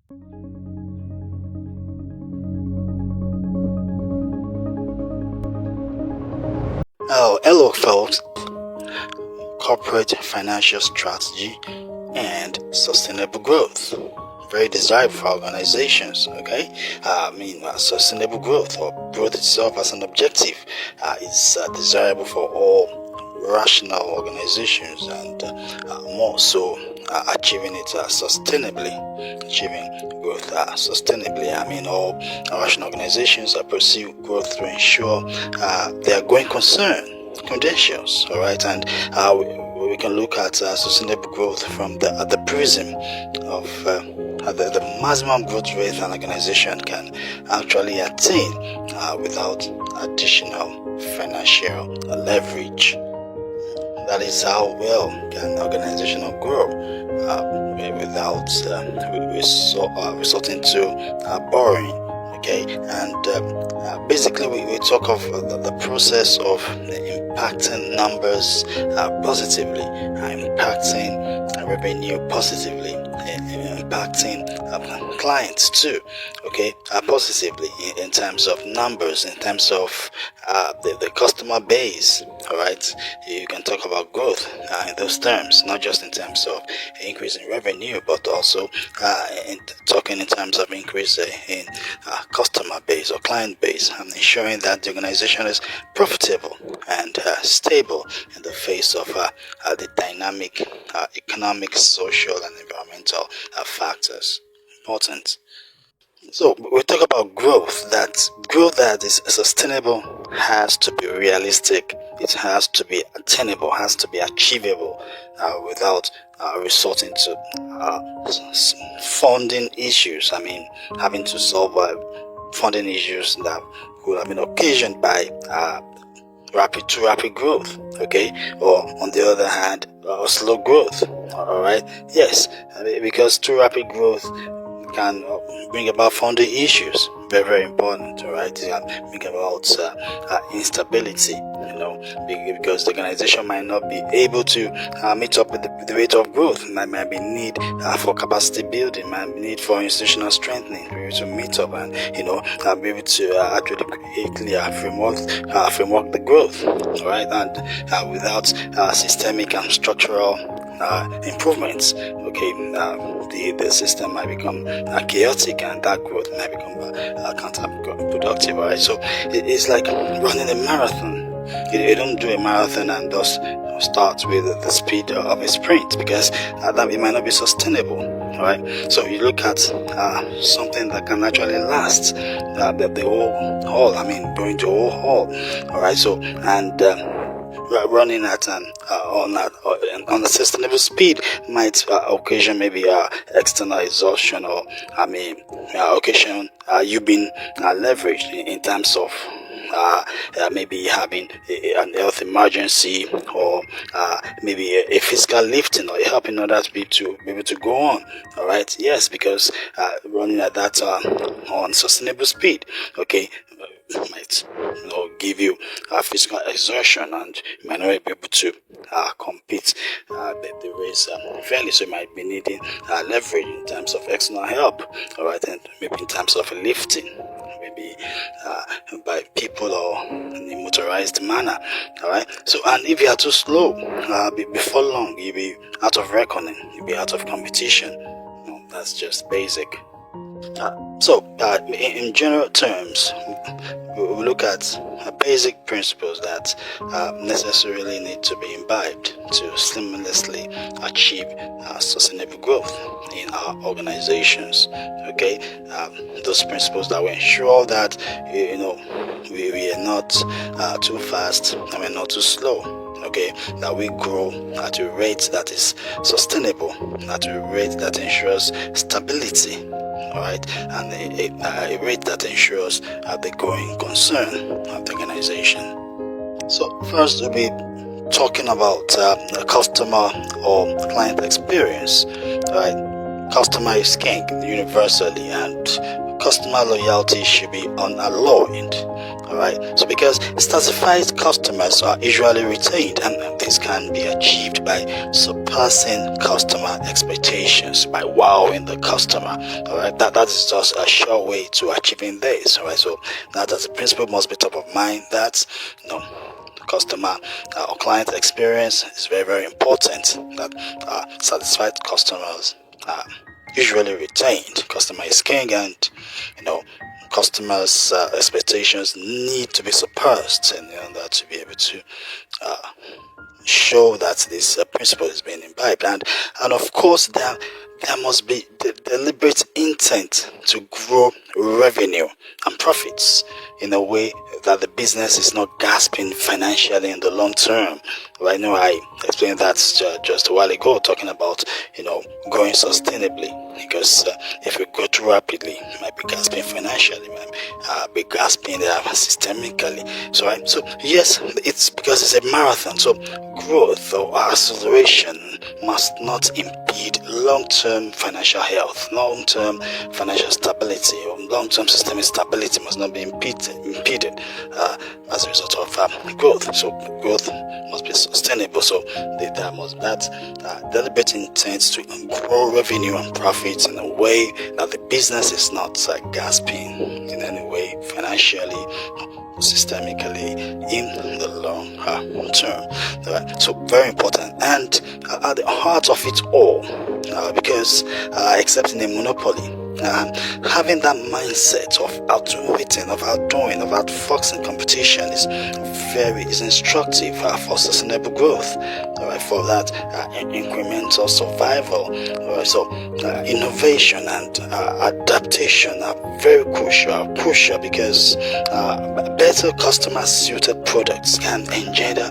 Oh, hello, folks. Corporate financial strategy and sustainable growth. Very desirable for organizations. Okay, sustainable growth or growth itself as an objective is desirable for all rational organizations, and more so achieving it sustainably. Achieving growth sustainably. All rational organizations pursue growth to ensure their going concern credentials. All right, and we can look at sustainable growth from the prism of the maximum growth rate an organization can actually attain without additional financial leverage. That is how well can an organization grow without resorting to borrowing. Okay, and basically we talk of the process of impacting numbers positively, impacting revenue positively, impacting clients too. Okay, positively in terms of numbers, in terms of the customer base. All right, you can talk about growth in those terms, not just in terms of increase in revenue, but also talking in terms of increase in customer base or client base, and ensuring that the organization is profitable and stable in the face of the dynamic economic, social, and environmental factors. Important. So we talk about growth. That growth that is sustainable has to be realistic. It has to be attainable. Has to be achievable without resorting to funding issues. Having to solve funding issues that could have been occasioned by too rapid growth. Okay, or on the other hand, slow growth. All right. Yes, because too rapid growth can bring about funding issues. Very, very important. All right, it can bring about instability. Because the organization might not be able to meet up with the rate of growth. Might be need for capacity building, might be need for institutional strengthening, to be able to meet up and be able to actually create framework the growth. All right, and without systemic and structural improvements, okay, the system might become chaotic, and that growth might become counterproductive. All right, so it's like running a marathon. You don't do a marathon and thus start with the speed of a sprint, because that it might not be sustainable. All right, so you look at something that can actually last the whole haul. Going to whole haul. All right, so and running at on a sustainable speed might occasion maybe external exhaustion, or occasion you being leveraged in terms of maybe having an health emergency, or maybe a physical lifting or help in order to be able to go on. All right, yes, because running at that unsustainable speed, okay, might give you physical exertion, and you might not be able to compete the race fairly. So you might be needing leverage in terms of external help. All right, and maybe in terms of lifting, maybe by people or in a motorized manner. All right, so and if you are too slow, before long you'll be out of reckoning, you'll be out of competition. That's just basic. So in general terms, we look at basic principles that necessarily need to be imbibed to seamlessly achieve sustainable growth in our organizations. Okay, those principles that will ensure that we are not too fast and we're not too slow. Okay, that we grow at a rate that is sustainable, at a rate that ensures stability. All right, and a rate that ensures the going concern of the organization. So first we'll be talking about customer or client experience. All right, customer is king universally, and customer loyalty should be unalloyed. Alright, so because satisfied customers are usually retained, and this can be achieved by surpassing customer expectations, by wowing the customer. Alright, that is just a sure way to achieving this. Alright, so that as a principle must be top of mind, that customer or client experience is very, very important. That satisfied customers are usually retained. Customer is king, and customers' expectations need to be surpassed in order to be able to show that this principle is being imbibed. And of course, there must be the deliberate intent to grow revenue and profits in a way that the business is not gasping financially in the long term. Right now, I explained that just a while ago, talking about growing sustainably. Because if you go too rapidly, you might be gasping financially, might be gasping systemically. So yes, it's because it's a marathon. So growth or acceleration must not impede long-term financial health, long-term financial stability, or long-term systemic stability must not be impeded as a result of growth. So growth must be sustainable. So there must that deliberate intent to grow revenue and profits in a way that the business is not gasping in any way financially, systemically in the long term. So very important, and at the heart of it all, because except in a monopoly, having that mindset of outwitting, of outdoing, of outfoxing competition is instructive for sustainable growth. For that incremental survival. So innovation and adaptation are very crucial because better customer-suited products can engender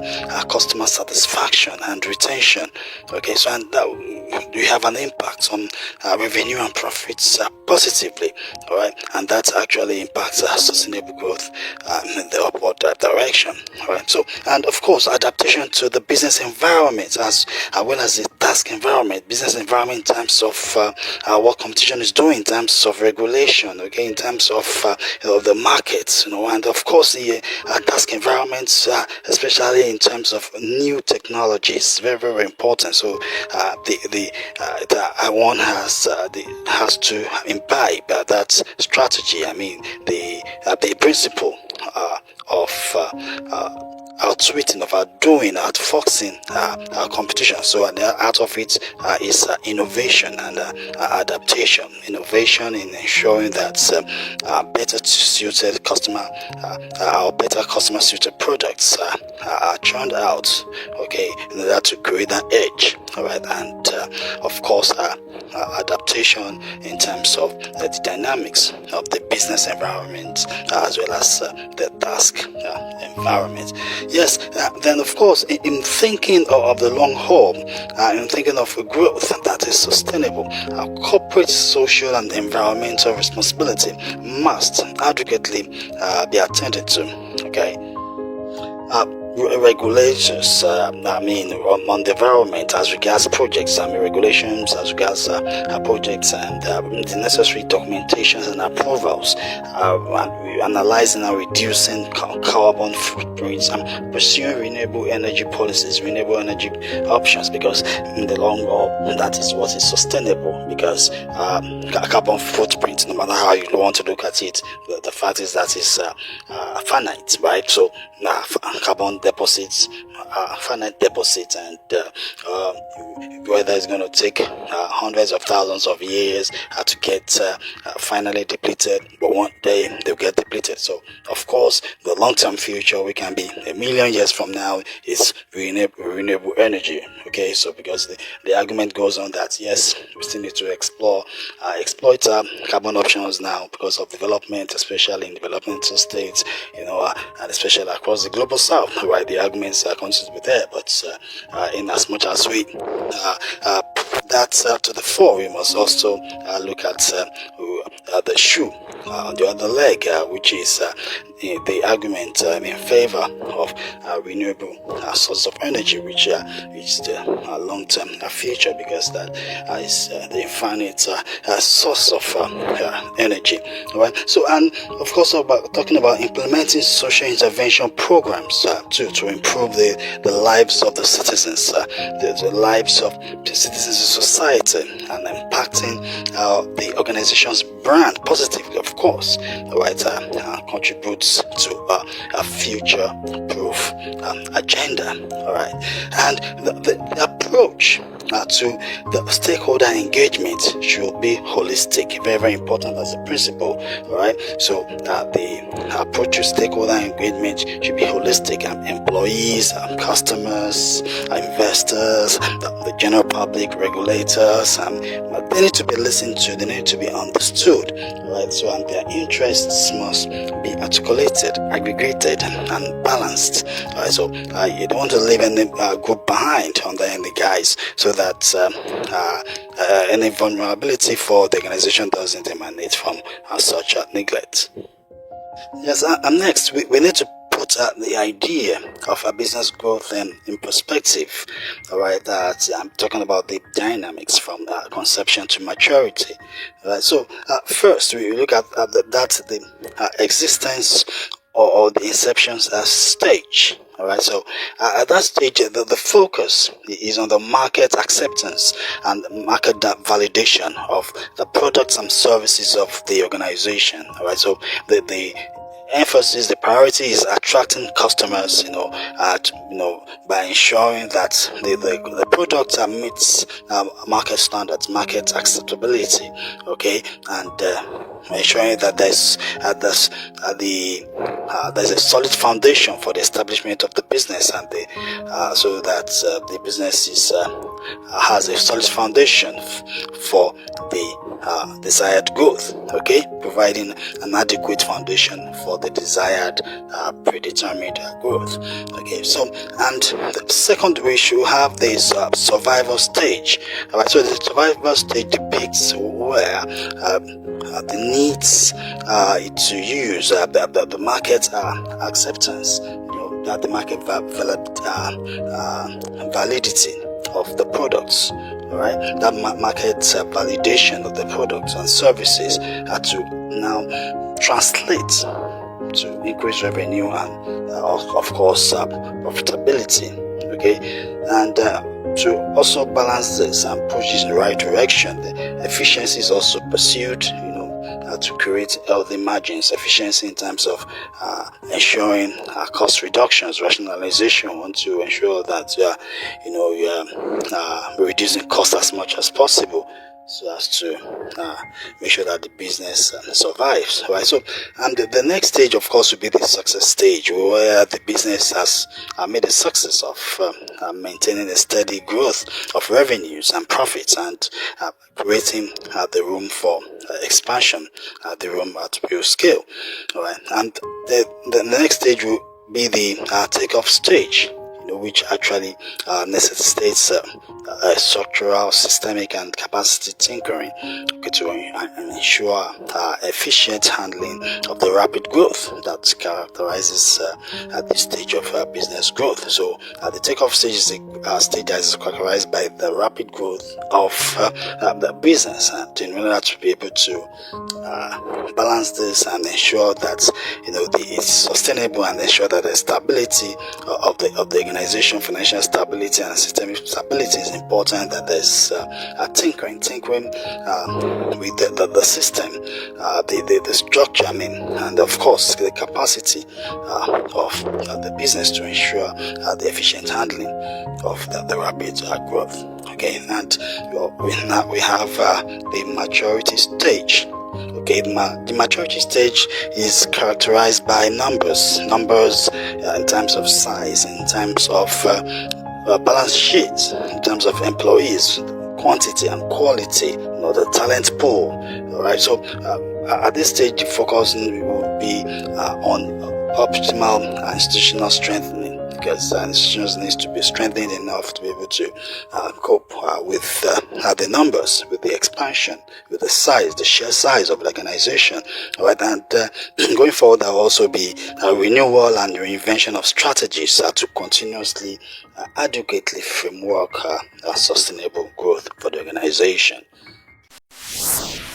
customer satisfaction and retention. So and we have an impact on revenue and profits positively. Alright, and that actually impacts sustainable growth in the upward direction. Alright, so and of course adaptation to the business environment as well as the task environment, business environment in terms of what competition is doing, in terms of regulation, in terms of the markets, and of course the task environments, especially in terms of new technologies, very, very important. So one has to imbibe that strategy. I mean the principle of outwitting, of outdoing, outfoxing competition. So out of it is innovation and adaptation. Innovation in ensuring that better suited customer or better customer suited products are churned out, in order to create that edge. Alright, and of course adaptation in terms of the dynamics of the business environment as well as the task environment. Yes, then of course in thinking of the long haul, in thinking of a growth that is sustainable, corporate social and environmental responsibility must adequately be attended to. Regulations, on the environment as regards projects, regulations as regards projects, and the necessary documentations and approvals, analyzing and reducing carbon footprints, and pursuing renewable energy policies, renewable energy options, because in the long run, that is what is sustainable, because carbon footprint, no matter how you want to look at it, the fact is that is finite, right? So carbon deposits, finite deposits, and whether it's going to take hundreds of thousands of years to get finally depleted, but one day they'll get depleted. So of course the long-term future, we can be a million years from now, is renewable energy. So because the argument goes on that yes, we still need to exploit carbon options now because of development, especially in developmental states, and especially across the global south, right? The arguments continue to be there, but in as much as we put that to the fore, we must also look at the shoe on the other leg, which is the argument in favor of renewable sources of energy, which is the long-term future, because that is the infinite source of energy. All right. So, and of course, about talking about implementing social intervention programs to improve the lives of the citizens, the lives of the citizens of society, and impacting the organization's brand positively, of course. All right. Contributes to a future-proof agenda. All right. And the approach to the stakeholder engagement should be holistic. Very, very important as a principle. All right. So the approach to stakeholder engagement should be holistic. Employees, customers, investors, the general public, regulators, they need to be listened to. They need to be understood. All right. So and their interests must be articulated, aggregated, and balanced. All right. So you don't want to leave any group behind under any guise, so that any vulnerability for the organization doesn't emanate from such neglect. Yes, and next we need to put the idea of a business growth in perspective. All right, that I'm talking about the dynamics from conception to maturity. All right, so first we look at the existence or the inception stage. All right, so at that stage, the focus is on the market acceptance and market validation of the products and services of the organization. All right, so the emphasis, the priority is attracting customers, by ensuring that the product meets market standards, market acceptability, okay, and ensuring that there's a solid foundation for the establishment of the business, and so that the business has a solid foundation for the desired growth, okay, providing an adequate foundation for the desired predetermined growth. Okay, so and the second, we should have this survival stage. All right, so the survival stage depicts where the needs to use the market acceptance, that the market validity of the products. All right, that market validation of the products and services to now translate to increase revenue and of course profitability. Okay, and to also balance this and push this in the right direction, the efficiency is also pursued, to create healthy margins. Efficiency in terms of ensuring cost reductions, rationalization. We want to ensure that you're reducing costs as much as possible, so as to make sure that the business survives. Right. So, and the next stage, of course, will be the success stage, where the business has made a success of maintaining a steady growth of revenues and profits, and creating the room for expansion, the room to build scale. All right. And the next stage will be the takeoff stage, which actually necessitates structural, systemic, and capacity tinkering to ensure efficient handling of the rapid growth that characterizes at this stage of business growth. So the takeoff stage is a stage that is characterized by the rapid growth of the business, and in order to be able to balance this and ensure that it's sustainable, and ensure that the stability of the organization, financial stability and systemic stability is important, that there's tinkering with the system, the structure, and of course the capacity of the business to ensure the efficient handling of the rapid growth. Okay, and we have the maturity stage. Okay, the maturity stage is characterized by numbers in terms of size, in terms of balance sheets, in terms of employees, quantity and quality, the talent pool. All right, so at this stage, the focus will be on optimal institutional strengthening. because institutions needs to be strengthened enough to be able to cope with the numbers, with the expansion, with the size, the sheer size of the organization. All right, and going forward, there will also be a renewal and reinvention of strategies to continuously, adequately framework sustainable growth for the organization.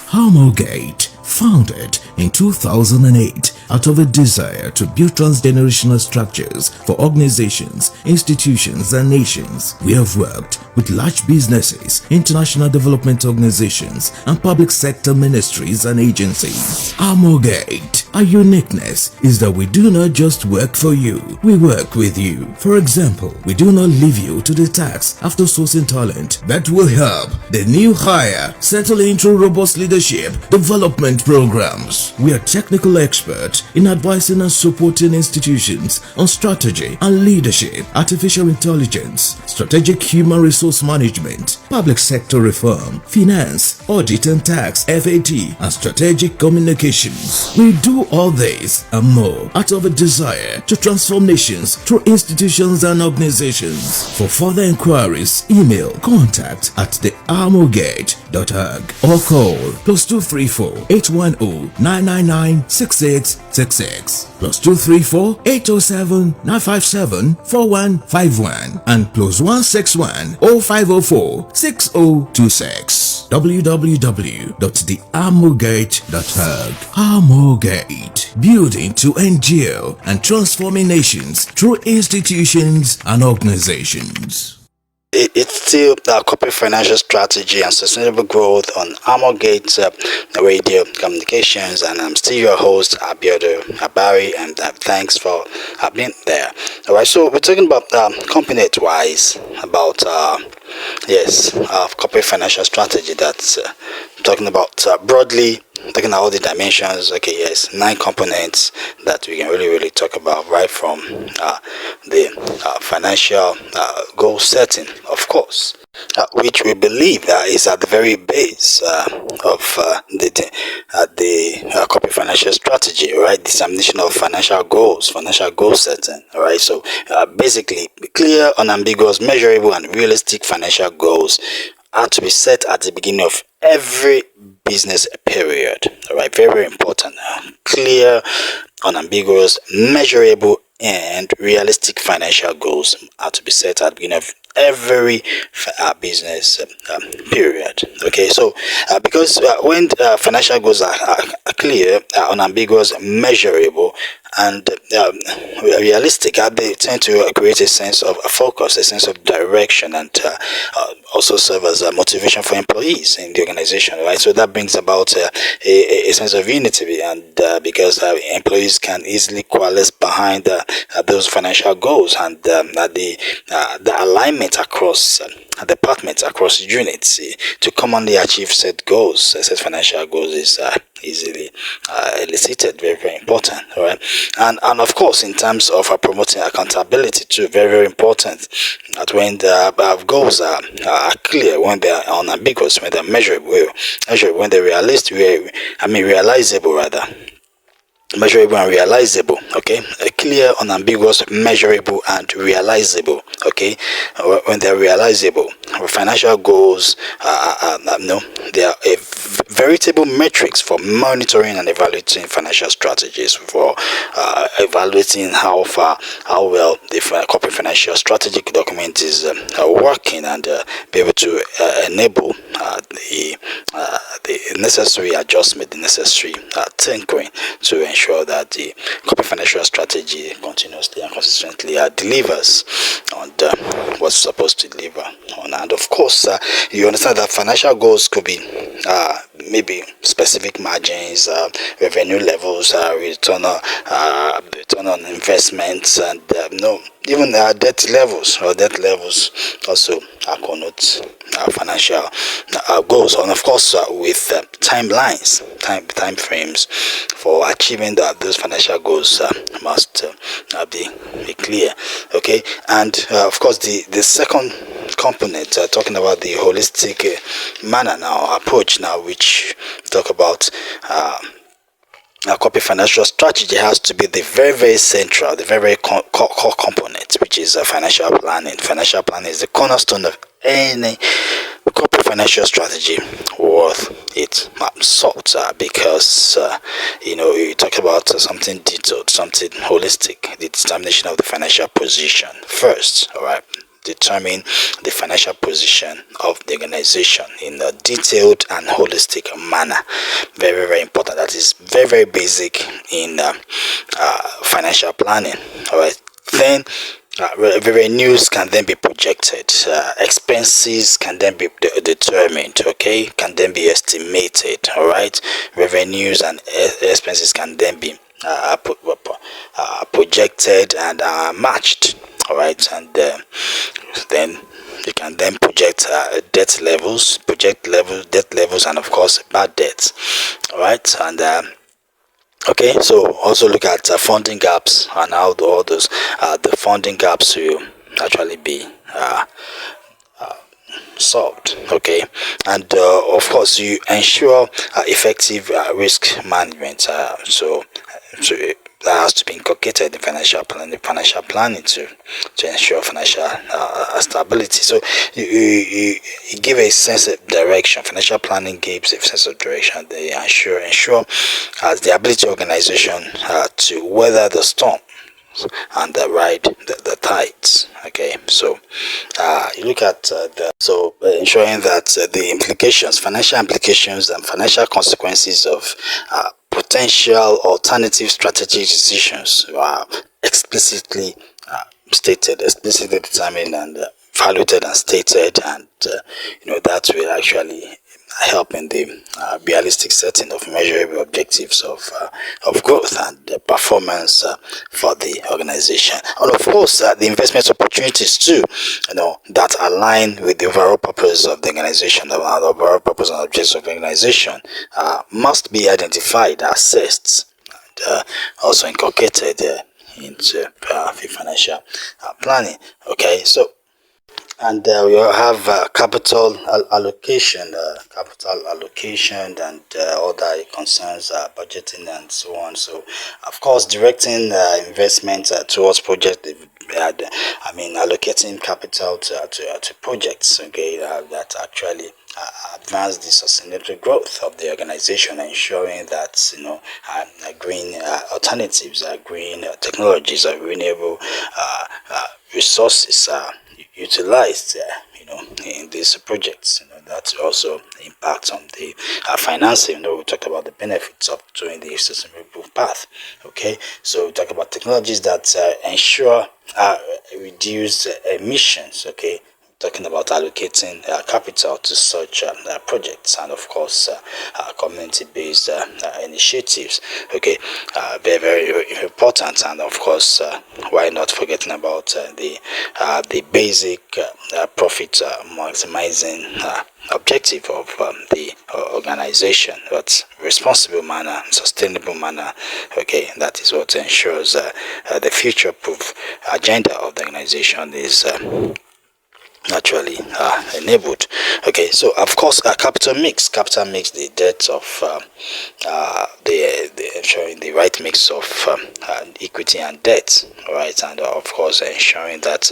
Harmogate, founded in 2008 out of a desire to build transgenerational structures for organizations, institutions, and nations. We have worked with large businesses, international development organizations, and public sector ministries and agencies. Harmogate, our uniqueness is that we do not just work for you, we work with you. For example, we do not leave you to the task after sourcing talent that will help the new hire settle into robust leadership development programs. We are technical experts in advising and supporting institutions on strategy and leadership, artificial intelligence, strategic human resource management, public sector reform, finance, audit and tax, FAT, and strategic communications. We do all this and more out of a desire to transform nations through institutions and organizations. For further inquiries, email contact@theharmogate.org or call +234 810 999 6666, +234 807 957 4151, and +161 0504 6026. www.theharmogate.org. Harmogate, building to endure and transforming nations through institutions and organizations. It's still corporate financial strategy and sustainable growth on Harmogate Radio Communications, and I'm still your host, Abiodun Abari, and thanks for being there. All right, so we're talking about component-wise about corporate financial strategy. That's talking about broadly. Taking all the dimensions, 9 components that we can really talk about, right from the financial goal setting, of course, which we believe is at the very base of the corporate financial strategy, right? Dissemination of financial goal setting, all right? So basically, clear, unambiguous, measurable, and realistic financial goals are to be set at the beginning of every business period. All right, very important. Clear, unambiguous, measurable, and realistic financial goals are to be set at the beginning of every business period. Okay, so because when financial goals are clear, unambiguous, measurable, and realistic, they tend to create a sense of focus, a sense of direction, and also serve as a motivation for employees in the organization, right? So that brings about a sense of unity, and because employees can easily coalesce behind those financial goals, and the alignment across departments, across units to commonly achieve set goals, set financial goals is easily elicited. Very important, all right? And of course, in terms of promoting accountability too, very important that when the goals are clear, when they are unambiguous, when they're measurable, when they're realizable rather. Measurable and realizable, okay? Clear, unambiguous, measurable, and realizable, okay? When they're realizable, financial goals, they are veritable metrics for monitoring and evaluating financial strategies, for evaluating how well the corporate financial strategic document is working, and be able to enable the necessary adjustment, the necessary tinkering to ensure that the corporate financial strategy continuously and consistently delivers on what's supposed to deliver on. And of course, you understand that financial goals could be maybe specific margins, revenue levels, return on investments, and even debt levels also connote financial goals, and of course with timelines, time frames for achieving those financial goals must be clear, okay? And of course the second component, talking about the holistic manner now, approach now, which talk about corporate financial strategy has to be the very central, the very core component, which is financial planning. Financial planning is the cornerstone of any corporate financial strategy worth its salt, because you talk about something detailed, something holistic, the determination of the financial position first. All right, determine the financial position of the organization in a detailed and holistic manner. Very, very important. That is very, very basic in financial planning. All right, then revenues can then be projected, expenses can then be determined, okay, can then be estimated. All right, revenues and expenses can then be projected and matched. All right, and then you can then project debt levels, debt levels, and of course bad debts. All right, and okay, so also look at funding gaps and how all those the funding gaps will actually be solved. Okay, and of course you ensure effective risk management. So that has to be inculcated in financial planning to ensure financial stability. So you give a sense of direction. Financial planning gives a sense of direction. They ensure the ability of organization to weather the storm and ride the tides. Okay, so you look at ensuring that the financial implications and financial consequences of potential alternative strategic decisions are explicitly explicitly determined and evaluated and stated, and that will actually help in the realistic setting of measurable objectives of growth and performance for the organization, and of course the investment opportunities too, that align with the overall purpose of the organization. The overall purpose and objectives of the organization must be identified, assessed, and also inculcated into financial planning. Okay, so and we have capital allocation, and other concerns, budgeting and so on. So, of course, directing investment towards project. Allocating capital to projects. Okay, that actually advance the sustainable growth of the organization, ensuring that green alternatives, green technologies, renewable resources are utilized in these projects. That also impacts on the financing. We talked about the benefits of doing the sustainable path. Okay, so we talk about technologies that ensure reduced emissions. Okay, talking about allocating capital to such projects, and of course community-based initiatives. Okay, very, very important, and of course why not forgetting about the basic profit maximizing objective of the organization, but responsible manner, sustainable manner. Okay, that is what ensures the future-proof agenda of the organization is naturally enabled. Okay, so of course capital mix the debt of the ensuring the right mix of equity and debt. All right, and of course ensuring that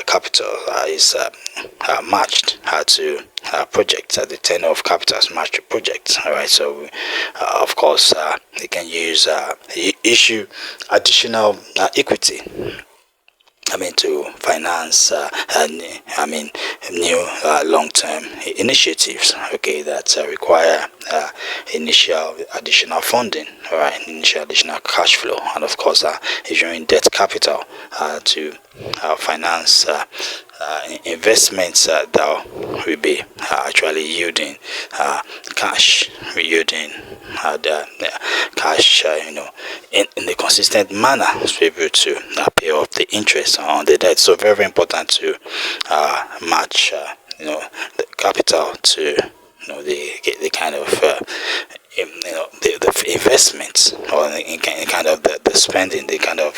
capital is matched to projects, the tenor of capital is matched to projects. All right, so of course they can use issue additional equity to finance new long-term initiatives. Okay, that require initial additional funding, all right, initial additional cash flow, and of course issuing debt capital to finance investments that will be actually yielding cash, yielding cash, in a consistent manner, to be able to pay off the interest on the debt. So very, very important to match, the capital to the kind of investments, or in kind of the spending, the kind of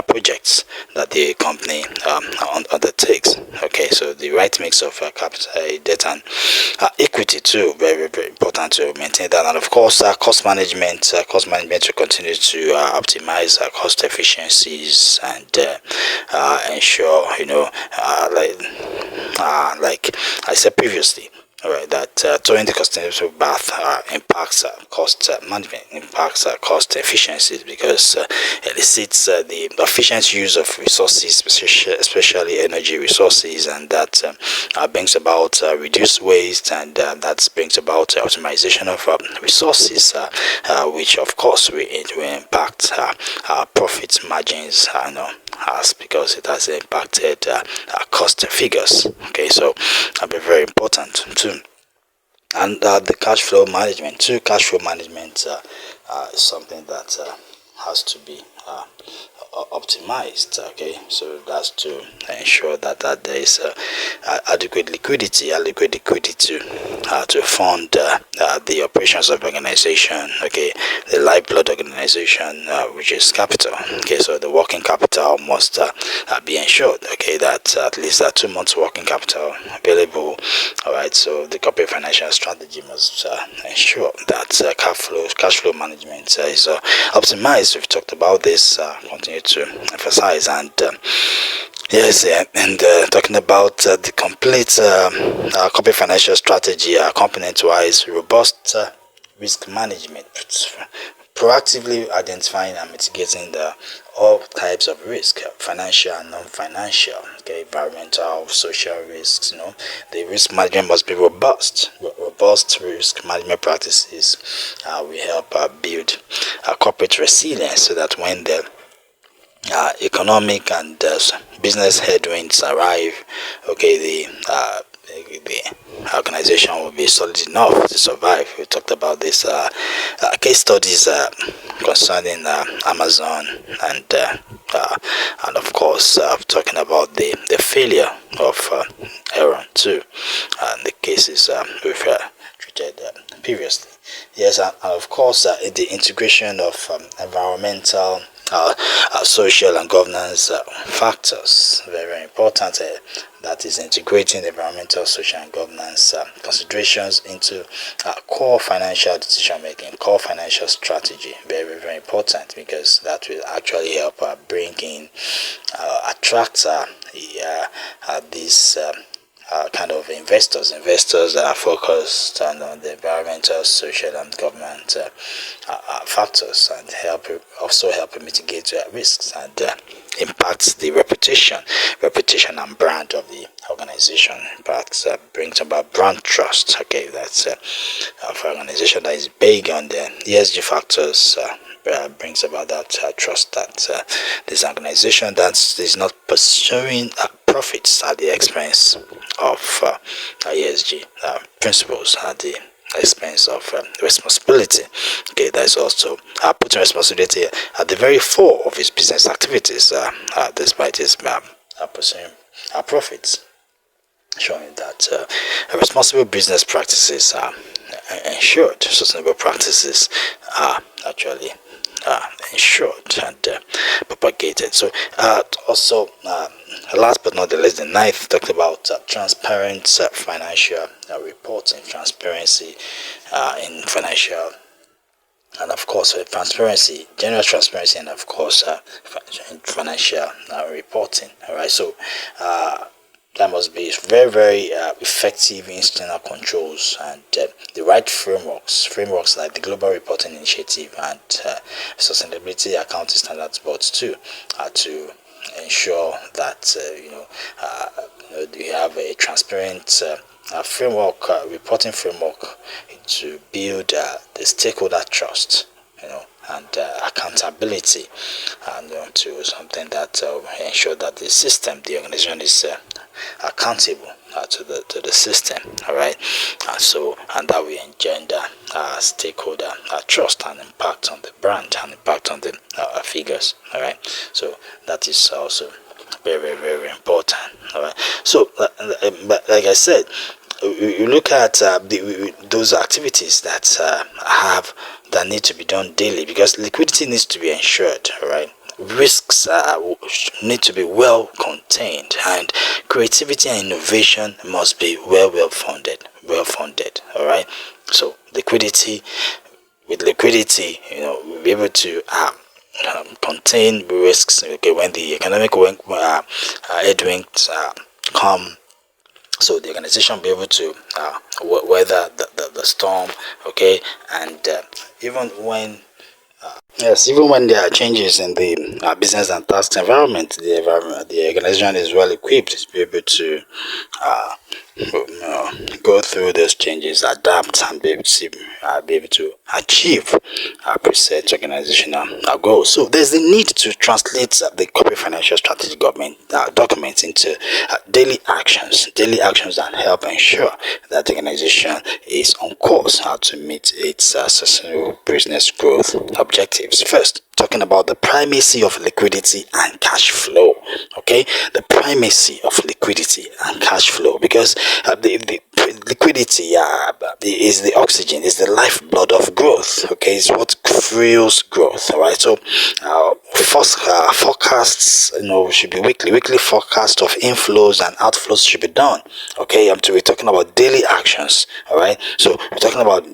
projects that the company undertakes. Okay, so the right mix of capital, debt, and equity too, very very important to maintain that. And of course, cost management. Cost management to continue to optimize cost efficiencies and ensure, like I said previously, all right, that towing the sustainable path impacts cost management, impacts cost efficiencies, because it elicits the efficient use of resources, especially energy resources, and that brings about reduced waste, and that brings about optimization of resources, which of course will impact profit margins, because it has impacted cost figures. Okay, so that'll be very important too. And the cash flow management too. Cash flow management is something that has to be optimized. Okay, so that's to ensure that there is adequate liquidity to fund the operations of organization. Okay, the lifeblood organization, which is capital. Okay, so the working capital must be ensured. Okay, that at least 2 months working capital available. All right, so the corporate financial strategy must ensure that cash flow management is optimized. We've talked about this, continue to emphasize, and yes, and talking about the complete corporate financial strategy, component-wise, robust risk management, proactively identifying and mitigating all types of risk, financial and non-financial, okay, environmental, social risks. The risk management must be robust. Robust risk management practices will help build corporate resilience, so that when the economic and business headwinds arrive, okay, the organization will be solid enough to survive. We talked about this case studies concerning Amazon, and of course talking about the failure of Aaron too, and the cases we've treated previously. Yes, and of course the integration of environmental, social and governance factors, very, very important. That is integrating environmental, social and governance considerations into core financial decision making, core financial strategy. Very, very, very important, because that will actually help bring in, attract these kind of investors that are focused on the environmental, social and government factors, and also help mitigate risks, and impacts the reputation and brand of the organization. But brings about brand trust. Okay, that's for an organization that is big on the ESG factors. Brings about that trust that this organization that is not pursuing profits at the expense of ESG principles, at the expense of responsibility. Okay, that is also putting responsibility at the very fore of his business activities, despite his pursuing profits, showing that responsible business practices are ensured, sustainable practices are actually ensured and propagated. So also last but not the least, the ninth talked about transparent financial reporting, transparency in financial, and of course transparency, general transparency, and of course financial reporting. All right, so there must be very, very effective internal controls and the right frameworks like the Global Reporting Initiative and Sustainability Accounting Standards Board too, to ensure that you have a transparent framework, reporting framework, to build the stakeholder trust, and accountability, and to something that ensure that the system, the organization is accountable to the system. All right, and that will engender stakeholder trust and impact on the brand and impact on the figures. All right, so that is also very, very, very important. All right, so but like I said, you look at those activities that have that need to be done daily, because liquidity needs to be ensured, all right? Risks need to be well contained, and creativity and innovation must be well funded. All right. So liquidity, with liquidity, we'll be able to contain risks. Okay, when the economic headwinds come, so the organization will be able to weather the storm. Okay, and even when even when there are changes in the business and task environment, the organization is well equipped to be able to go through those changes, adapt, and be able to achieve preset organizational goals. So there's the need to translate the corporate financial strategy government documents into daily actions that help ensure that the organization is on course to meet its sustainable business growth objectives. First, talking about the primacy of liquidity and cash flow. Okay, the primacy of liquidity and cash flow, because the liquidity is the oxygen, is the lifeblood of growth. Okay, it's what fuels growth. All right, so forecasts, should be weekly forecast of inflows and outflows should be done. Okay, we're talking about daily actions. All right, so we're talking about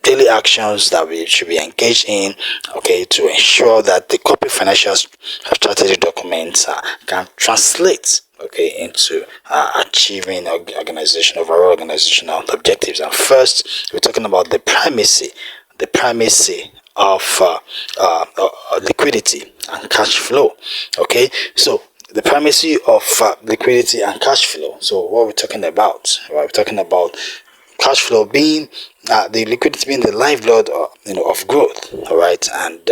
daily actions that we should be engaged in, okay, to ensure that the corporate financial strategy documents can translate, okay, into achieving overall organizational objectives. And first, we're talking about the primacy of liquidity and cash flow. Okay, so the primacy of liquidity and cash flow. So what we're talking about, right? We're talking about cash flow being the liquidity being the lifeblood of growth, all right, and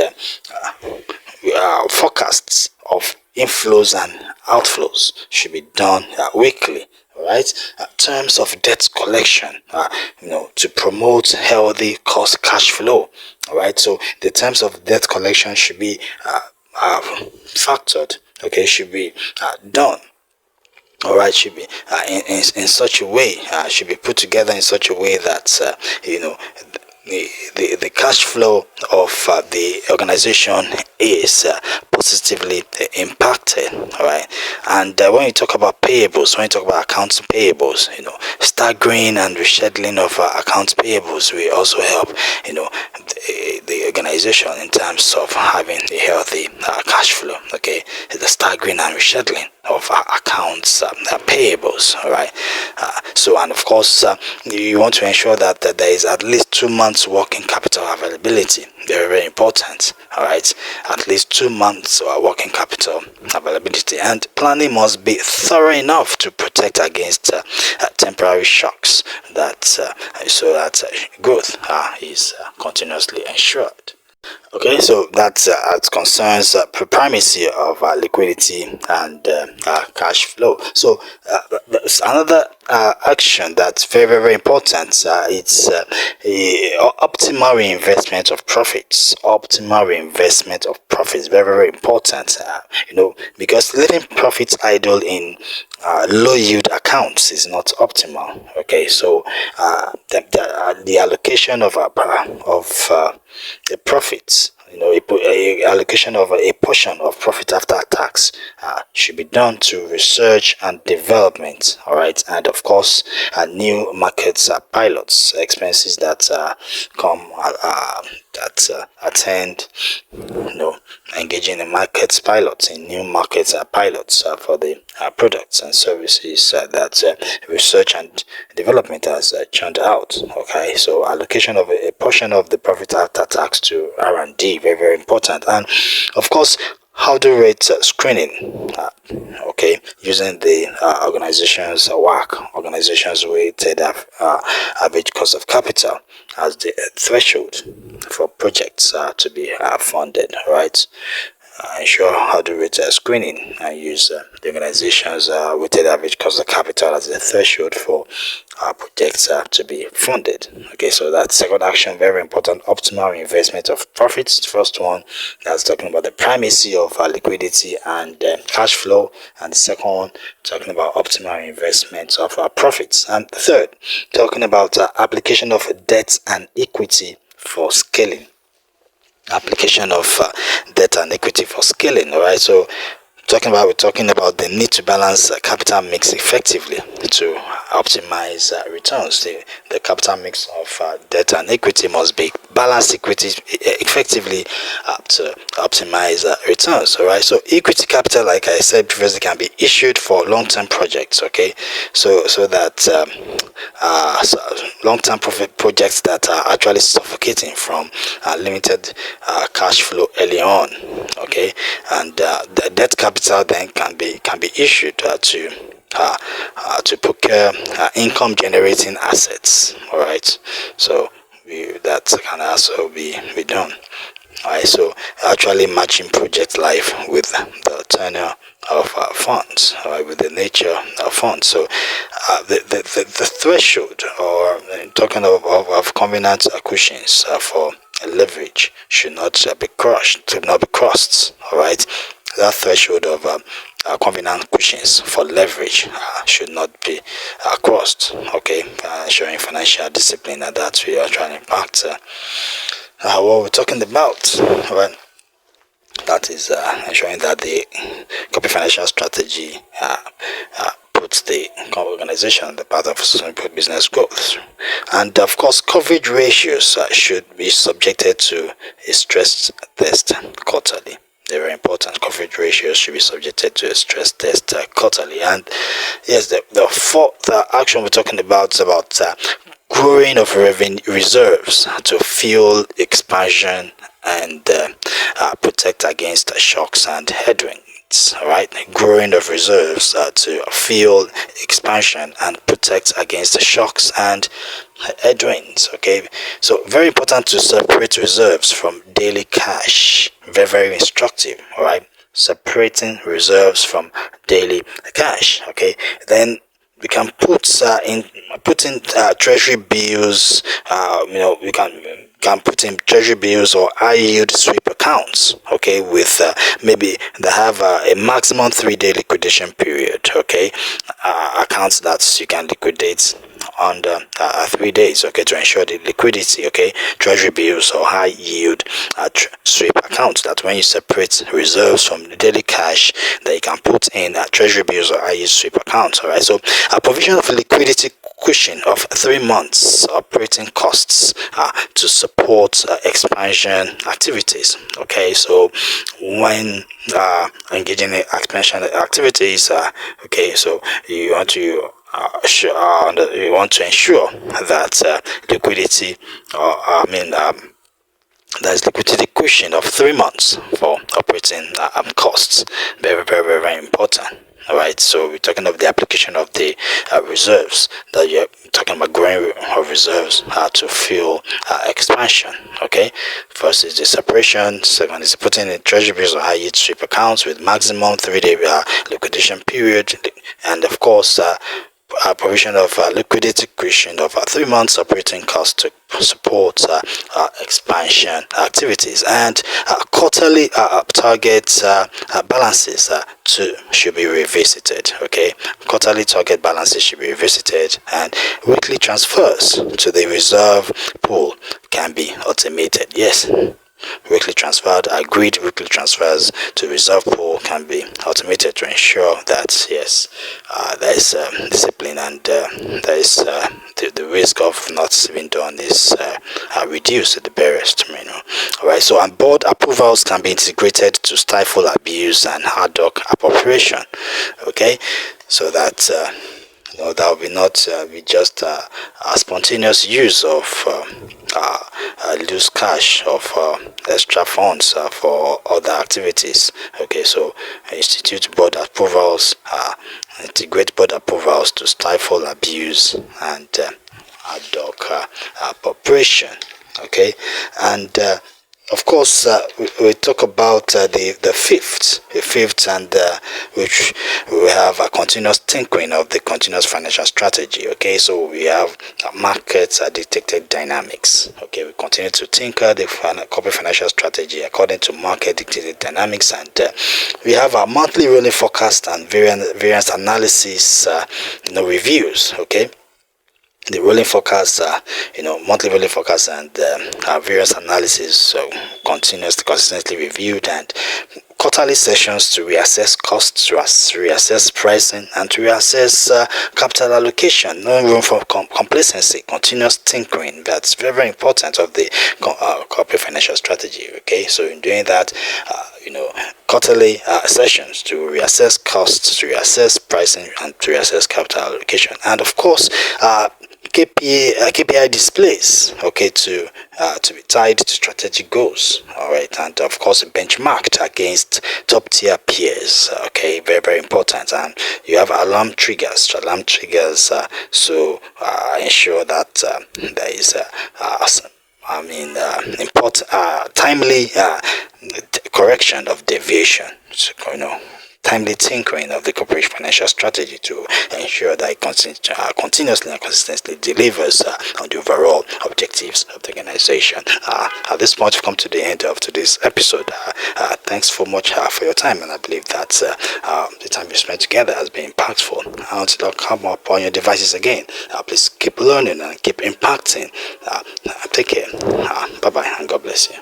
forecasts of inflows and outflows should be done weekly. All right, terms of debt collection, to promote healthy cost cash flow. All right, so the terms of debt collection should be factored. Okay, should be done. All right, should be in such a way, should be put together in such a way that the cash flow of the organization is positively impacted. All right, and when you talk about payables, when you talk about accounts payables, staggering and rescheduling of accounts payables will also help the organization in terms of having a healthy cash flow. Okay, the staggering and rescheduling of accounts payables. All right, so, and of course you want to ensure that there is at least 2 months working capital availability. Very important. All right, at least 2 months working capital availability, and planning must be thorough enough to protect against temporary shocks, that so that growth is continuously ensured. Okay, so that's as concerns primacy of liquidity and cash flow. So there's another action that's very important. It's optimal reinvestment of profits. Optimal reinvestment of profits, very important. Because leaving profits idle in low yield accounts is not optimal. Okay, so the allocation of the profits, a allocation of a portion of profit after tax should be done to research and development. All right, and of course new markets pilots, expenses that come that attend engaging in markets pilots, in new markets pilots for the products and services that research and development has churned out. Okay, so allocation of a portion of the profit after tax to R&D, very important. And of course, how to rate screening, okay, using the organization's organization's weighted average cost of capital as the threshold for projects to be funded. Right, ensure how to rate screening and use the organization's weighted average cost of capital as a threshold for projects to be funded. Okay, so that's second action, very important. Optimal investment of profits. The first one, that's talking about the primacy of liquidity and cash flow, and the second one talking about optimal investment of profits, and third talking about application of debt and equity for scaling. application of debt and equity for scaling. All right, so we're talking about the need to balance capital mix effectively to optimize returns. The capital mix of debt and equity must be balanced effectively to optimize returns. All right, so equity capital, like I said previously, can be issued for long-term projects. Okay, so that so long-term profit projects that are actually suffocating from limited cash flow early on. Okay, and the debt capital then can be issued to procure income generating assets. All right, so that can also be done. All right, so actually matching project life with the tenure of funds, all right, with the nature of funds. So the threshold, or talking of covenant cushions for leverage should not be crossed. All right, that threshold of covenant cushions for leverage should not be crossed. Okay, showing financial discipline, and that we are trying to impact what we're talking about. All right, that is ensuring that the corporate financial strategy puts the organization on the path of sustainable business growth. And of course, coverage ratios should be subjected to a stress test quarterly. They're very important. Coverage ratios should be subjected to a stress test quarterly. And yes, the fourth action we're talking about is about growing of revenue reserves to fuel expansion and protect against shocks and headwinds. All right, growing of reserves to fuel expansion and protect against shocks and headwinds. Okay, so very important to separate reserves from daily cash. Very instructive. All right, separating reserves from daily cash. Okay, then we can put in treasury bills. We can put in treasury bills or high yield sweep accounts. Okay, with maybe they have a maximum 3-day liquidation period. Okay, accounts that you can liquidate under 3 days. Okay, to ensure the liquidity. Okay, treasury bills or high yield sweep accounts, that when you separate reserves from the daily cash, that you can put in treasury bills or high yield sweep accounts. All right, so a provision of liquidity cushion of 3 months operating costs to support expansion activities. Okay, so when engaging in expansion activities, okay, so you want to you want to ensure that liquidity, there's liquidity cushion of 3 months for operating costs. Very important. All right, so we're talking of the application of the reserves, that you're talking about growing of reserves to fuel expansion. Okay, first is the separation, second is putting in treasury bills or high yield sweep accounts with maximum 3-day liquidation period, and of course provision of liquidity cushion of 3 months operating costs to support expansion activities, and quarterly target balances should be revisited. Okay, quarterly target balances should be revisited, and weekly transfers to the reserve pool can be automated. Yes, agreed weekly transfers to reserve pool can be automated to ensure that yes, there is discipline, and there is the risk of not being done is reduced at the barest. All right, so on board approvals can be integrated to stifle abuse and hard hoc appropriation. Okay, so that that will be not be just a spontaneous use of loose cash of extra funds for other activities. Okay, so institute board approvals, integrate board approvals to stifle abuse and ad hoc appropriation. Okay, and of course, we talk about the fifth, and which we have a continuous tinkering of the continuous financial strategy. Okay, so we have markets dictated dynamics. Okay, we continue to tinker the corporate financial strategy according to market dictated dynamics, and we have our monthly rolling forecast and variance analysis, reviews. Okay. the rolling forecast, monthly rolling forecast, and various analysis, so consistently reviewed, and quarterly sessions to reassess costs, to reassess pricing, and to reassess capital allocation. No room for complacency, continuous tinkering. That's very, very important of the corporate financial strategy. Okay, so in doing that, quarterly sessions to reassess costs, to reassess pricing, and to reassess capital allocation, and of course, KPI displays, okay, to be tied to strategic goals, all right, and of course benchmarked against top tier peers. Okay, very, very important. And you have alarm triggers, so ensure that there is important timely correction of deviation. So, timely tinkering of the corporate financial strategy to ensure that it continuously and consistently delivers on the overall objectives of the organization. At this point, we've come to the end of today's episode. Thanks so much for your time, and I believe that the time we spent together has been impactful. Until I come up on your devices again, please keep learning and keep impacting. Take care. Bye-bye, and God bless you.